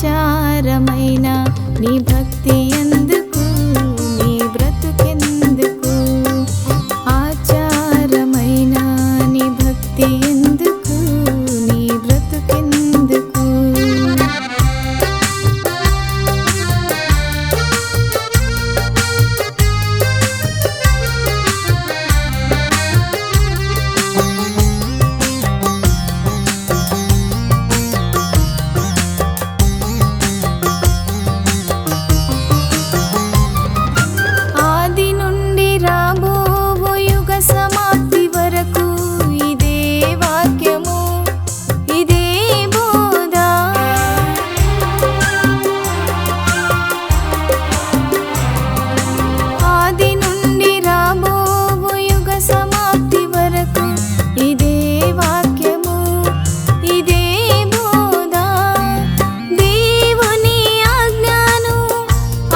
ఆచారమైన నీ భక్తి ఎందుకు, నీ బ్రతుకెందుకు? ఆచారమైన నీ భక్తి ఎందుకు, నీ బ్రతుకెందుకు?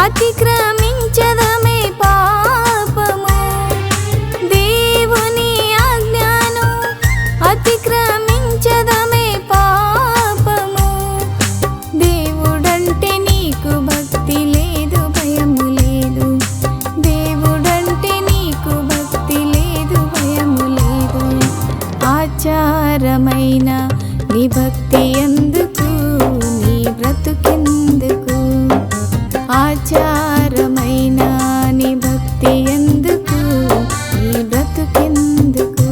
అతిక్రమించదమే పాపము, దేవుని ఆజ్ఞను అతిక్రమించదమే పాపము. దేవుడంటే నీకు భక్తి లేదు, భయము లేదు. దేవుడంటే నీకు భక్తి లేదు, భయము లేదు. ఆచారమైన నీ భక్తి ఎందుకు, నీ బ్రతుకెందుకు? ఆచారమైన నీ భక్తి ఎందుకు, నీ బ్రతుకెందుకు?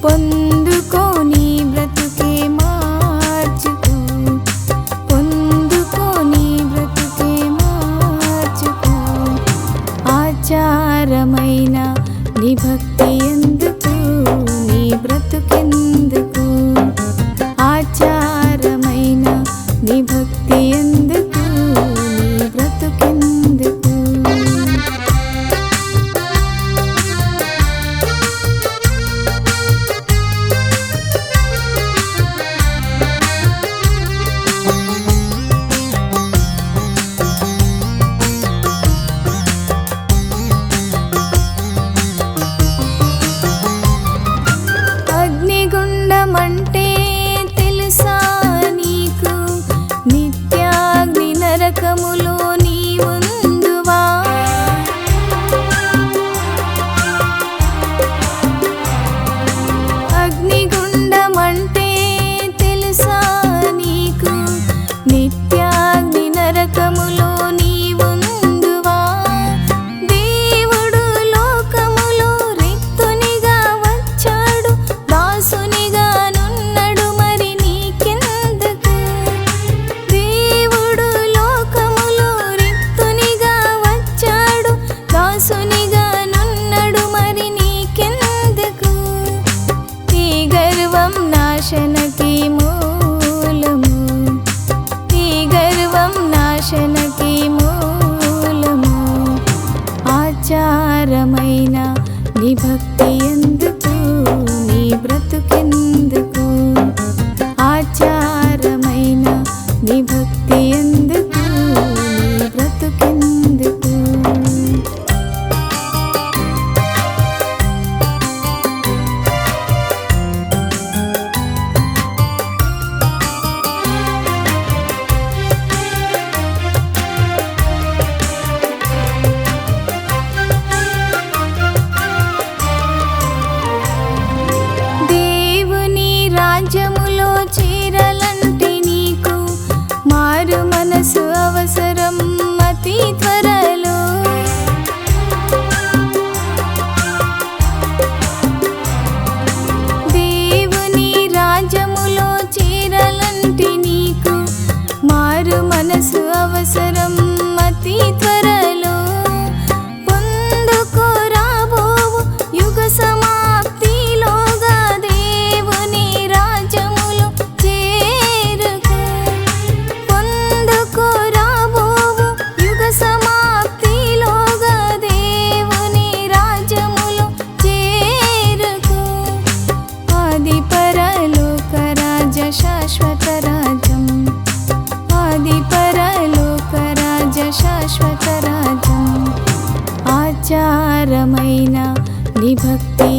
పొందుకో నీ బ్రతుకే మార్చుకో, పొందుకో నీ బ్రతుకే మార్చుకో. ఆచారమైన నీ భక్తి ఎందుకు, నీ బ్రతుకెందుకు? ఆచారమైన నీ భక్తి ఎందుకు, నీ బ్రతుకెందుకు? అగ్నిగుండమంటే తెలుసా నీకు? నిత్యాగ్ని నరకములో నీ ఉందువా? అగ్నిగుండమంటే తెలుసా నీకు? నిత్యాగ్ని నరకములో నీ ఉందువా? దేవుడు లోకములో రిక్తునిగా వచ్చాడు, దాసునిగా నున్నడు, మరి నీకెందుకు? దేవుడు లోకములో రిక్తునిగా వచ్చాడు, దాసునిగా నున్నడు, మరి నీకెందుకు? ఈ గర్వం నాశనకి మూలము, ఈ గర్వం నాశనకి మూలము. ఆచారమైన నీ భక్తి ఎందుకు, నీ బ్రతుకెందుకు? ఆచారమైన నీ భక్తి ఎందుకు, నీ బ్రతుకెందుకు? ఆచారమైన నీ భక్తి